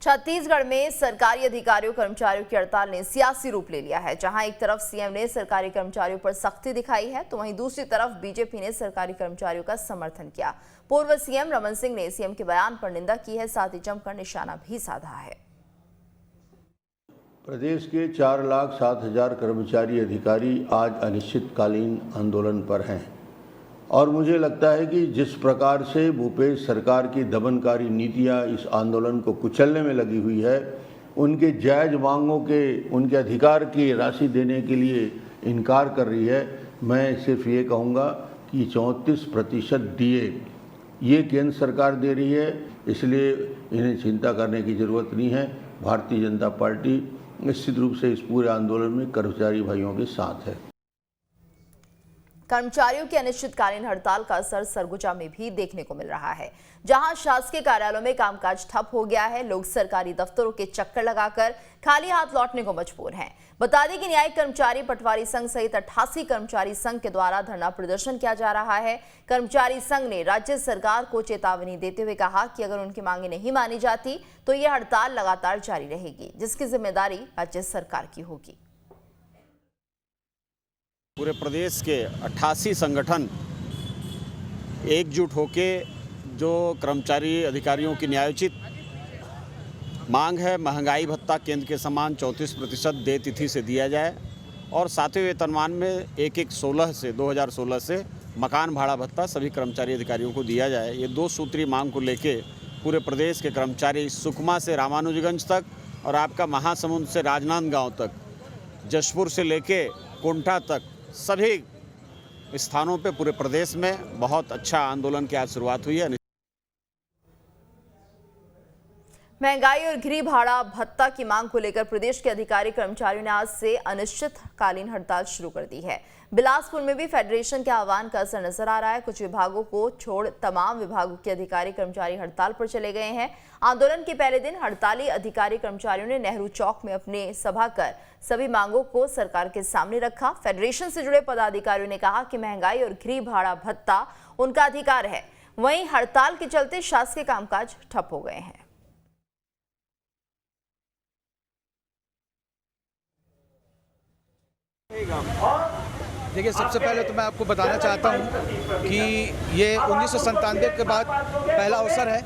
छत्तीसगढ़ में सरकारी अधिकारियों कर्मचारियों की हड़ताल ने सियासी रूप ले लिया है। जहां एक तरफ सीएम ने सरकारी कर्मचारियों पर सख्ती दिखाई है, तो वहीं दूसरी तरफ बीजेपी ने सरकारी कर्मचारियों का समर्थन किया। पूर्व सीएम रमन सिंह ने सीएम के बयान पर निंदा की है, साथ ही जमकर निशाना भी साधा है। प्रदेश के 4,07,000 कर्मचारी अधिकारी आज अनिश्चितकालीन आंदोलन पर हैं और मुझे लगता है कि जिस प्रकार से भूपेश सरकार की दमनकारी नीतियां इस आंदोलन को कुचलने में लगी हुई है, उनके जायज़ मांगों के उनके अधिकार की राशि देने के लिए इनकार कर रही है। मैं सिर्फ ये कहूँगा कि 34% डीए ये केंद्र सरकार दे रही है, इसलिए इन्हें चिंता करने की ज़रूरत नहीं है। भारतीय जनता पार्टी निश्चित रूप से इस पूरे आंदोलन में कर्मचारी भाइयों के साथ है। कर्मचारियों की अनिश्चितकालीन हड़ताल का असर सरगुजा में भी देखने को मिल रहा है, जहां शासकीय कार्यालयों में कामकाज ठप हो गया है। लोग सरकारी दफ्तरों के चक्कर लगाकर खाली हाथ लौटने को मजबूर हैं। बता दें कि न्यायिक कर्मचारी पटवारी संघ सहित 88 कर्मचारी संघ के द्वारा धरना प्रदर्शन किया जा रहा है। कर्मचारी संघ ने राज्य सरकार को चेतावनी देते हुए कहा कि अगर उनकी मांगे नहीं मानी जाती तो यह हड़ताल लगातार जारी रहेगी, जिसकी जिम्मेदारी राज्य सरकार की होगी। पूरे प्रदेश के 88 संगठन एकजुट होके जो कर्मचारी अधिकारियों की न्यायोचित मांग है, महंगाई भत्ता केंद्र के समान 34% देय तिथि से दिया जाए और 7वें वेतनमान में 2016 से मकान भाड़ा भत्ता सभी कर्मचारी अधिकारियों को दिया जाए। ये 2 सूत्री मांग को लेके पूरे प्रदेश के कर्मचारी सुकमा से रामानुजगंज तक और आपका महासमुंद से राजनांदगांव तक, जशपुर से लेके कोंटा तक सभी स्थानों पे पूरे प्रदेश में बहुत अच्छा आंदोलन की आज शुरुआत हुई है। महंगाई और गृह भाड़ा भत्ता की मांग को लेकर प्रदेश के अधिकारी कर्मचारियों ने आज से अनिश्चितकालीन हड़ताल शुरू कर दी है। बिलासपुर में भी फेडरेशन के आह्वान का असर नजर आ रहा है। कुछ विभागों को छोड़ तमाम विभागों के अधिकारी कर्मचारी हड़ताल पर चले गए हैं। आंदोलन के पहले दिन हड़ताली अधिकारी कर्मचारियों ने नेहरू चौक में अपने सभा कर सभी मांगों को सरकार के सामने रखा। फेडरेशन से जुड़े पदाधिकारियों ने कहा कि महंगाई और गृह भाड़ा भत्ता उनका अधिकार है, वहीं हड़ताल के चलते शासकीय कामकाज ठप हो गए हैं। देखिए, सबसे पहले तो मैं आपको बताना चाहता हूं कि ये 1997 के बाद पहला अवसर है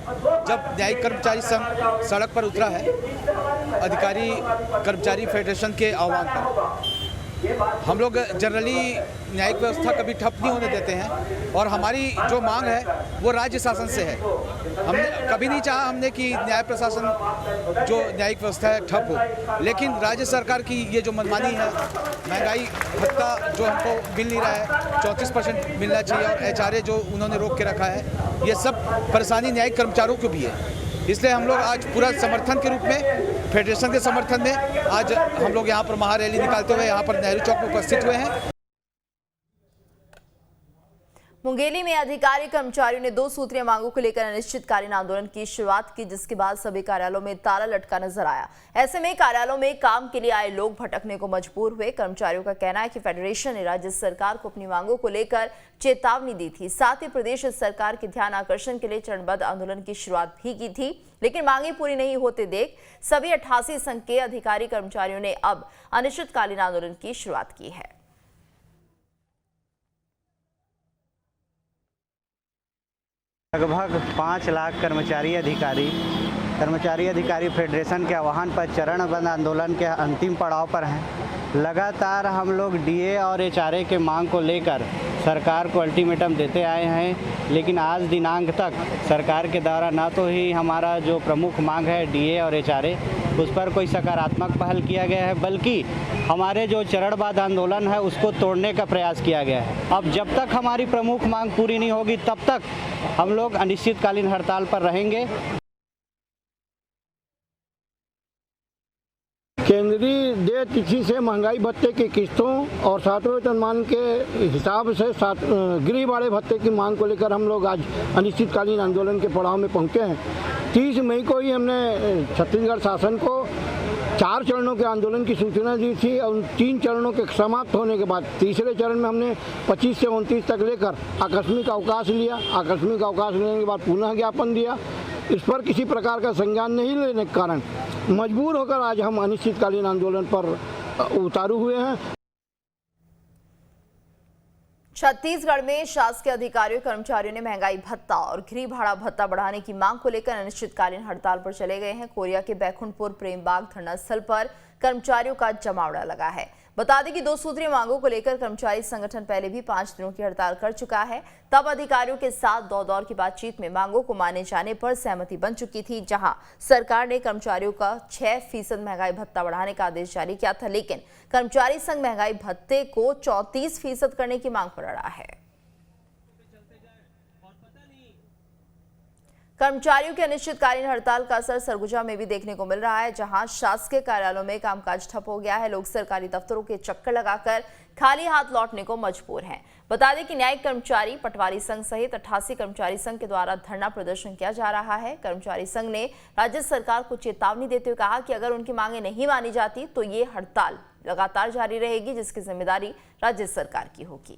जब न्यायिक कर्मचारी संघ सड़क पर उतरा है अधिकारी कर्मचारी फेडरेशन के आह्वान पर। हम लोग जनरली न्यायिक व्यवस्था कभी ठप नहीं होने देते हैं और हमारी जो मांग है वो राज्य शासन से है। हमने कभी नहीं चाहा हमने कि न्याय प्रशासन जो न्यायिक व्यवस्था है ठप हो, लेकिन राज्य सरकार की ये जो मनमानी है, महंगाई भत्ता जो हमको मिल नहीं रहा है, 34% मिलना चाहिए और एचआरए जो उन्होंने रोक के रखा है, ये सब परेशानी न्यायिक कर्मचारियों को भी है। इसलिए हम लोग आज पूरा समर्थन के रूप में फेडरेशन के समर्थन में आज हम लोग यहाँ पर महारैली निकालते हुए यहाँ पर नेहरू चौक में उपस्थित हुए हैं। मुंगेली में अधिकारी कर्मचारियों ने 2 सूत्रीय मांगों को लेकर अनिश्चितकालीन आंदोलन की शुरुआत की, जिसके बाद सभी कार्यालयों में ताला लटका नजर आया। ऐसे में कार्यालयों में काम के लिए आए लोग भटकने को मजबूर हुए। कर्मचारियों का कहना है कि फेडरेशन ने राज्य सरकार को अपनी मांगों को लेकर चेतावनी दी थी, साथ ही प्रदेश सरकार के ध्यान आकर्षण के लिए चरणबद्ध आंदोलन की शुरुआत भी की थी, लेकिन मांगे पूरी नहीं होते देख सभी 88 संघ के अधिकारी कर्मचारियों ने अब अनिश्चितकालीन आंदोलन की शुरुआत की है। लगभग 5 लाख कर्मचारी अधिकारी फेडरेशन के आह्वान पर चरणबद्ध आंदोलन के अंतिम पड़ाव पर हैं। लगातार हम लोग डीए और एचआरए के मांग को लेकर सरकार को अल्टीमेटम देते आए हैं, लेकिन आज दिनांक तक सरकार के द्वारा ना तो ही हमारा जो प्रमुख मांग है डीए और एचआरए उस पर कोई सकारात्मक पहल किया गया है, बल्कि हमारे जो चरणबद्ध आंदोलन है उसको तोड़ने का प्रयास किया गया है। अब जब तक हमारी प्रमुख मांग पूरी नहीं होगी तब तक हम लोग अनिश्चितकालीन हड़ताल पर रहेंगे। केंद्रीय देय तिथि से महंगाई भत्ते की किस्तों और 7वें वेतनमान के हिसाब से गृह भाड़े भत्ते की मांग को लेकर हम लोग आज अनिश्चितकालीन आंदोलन के पड़ाव में पहुंचे हैं। 30 मई को ही हमने छत्तीसगढ़ शासन को 4 चरणों के आंदोलन की सूचना दी थी और 3 चरणों के समाप्त होने के बाद तीसरे चरण में हमने 25 से 29 तक लेकर आकस्मिक अवकाश लिया। आकस्मिक अवकाश लेने के बाद पुनः ज्ञापन दिया। इस पर किसी प्रकार का संज्ञान नहीं लेने के कारण मजबूर होकर आज हम अनिश्चितकालीन आंदोलन पर उतारू हुए हैं। छत्तीसगढ़ में शासकीय अधिकारियों कर्मचारियों ने महंगाई भत्ता और गृह भाड़ा भत्ता बढ़ाने की मांग को लेकर अनिश्चितकालीन हड़ताल पर चले गए हैं। कोरिया के बैकुंठपुर प्रेमबाग धरना स्थल पर कर्मचारियों का जमावड़ा लगा है। बता दें कि 2 सूत्रीय मांगों को लेकर कर्मचारी संगठन पहले भी 5 दिनों की हड़ताल कर चुका है। तब अधिकारियों के साथ दौर की बातचीत में मांगों को माने जाने पर सहमति बन चुकी थी, जहां सरकार ने कर्मचारियों का 6% महंगाई भत्ता बढ़ाने का आदेश जारी किया था, लेकिन कर्मचारी संघ महंगाई भत्ते को 34% करने की मांग पर अड़ा है। कर्मचारियों की अनिश्चितकालीन हड़ताल का असर सरगुजा में भी देखने को मिल रहा है, जहां शासकीय कार्यालयों में कामकाज ठप हो गया है। लोग सरकारी दफ्तरों के चक्कर लगाकर खाली हाथ लौटने को मजबूर हैं। बता दें कि न्यायिक कर्मचारी पटवारी संघ सहित 88 कर्मचारी संघ के द्वारा धरना प्रदर्शन किया जा रहा है। कर्मचारी संघ ने राज्य सरकार को चेतावनी देते हुए कहा कि अगर उनकी मांगें नहीं मानी जाती तो ये हड़ताल लगातार जारी रहेगी, जिसकी जिम्मेदारी राज्य सरकार की होगी।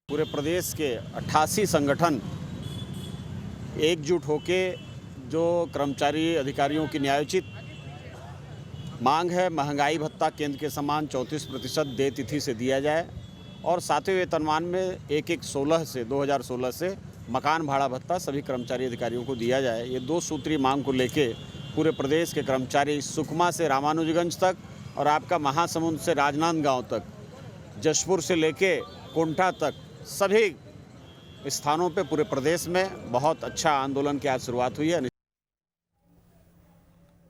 पूरे प्रदेश के 88 संगठन एकजुट होके जो कर्मचारी अधिकारियों की न्यायोचित मांग है महंगाई भत्ता केंद्र के समान 34% देय तिथि से दिया जाए और 7वें वेतनमान में 2016 से मकान भाड़ा भत्ता सभी कर्मचारी अधिकारियों को दिया जाए। ये 2 सूत्रीय मांग को लेके पूरे प्रदेश के कर्मचारी सुकमा से रामानुजगंज तक और आपका महासमुंद से राजनांदगांव तक, जशपुर से लेके कोंटा तक सभी स्थानों पे पूरे प्रदेश में बहुत अच्छा आंदोलन की आज शुरुआत हुई है।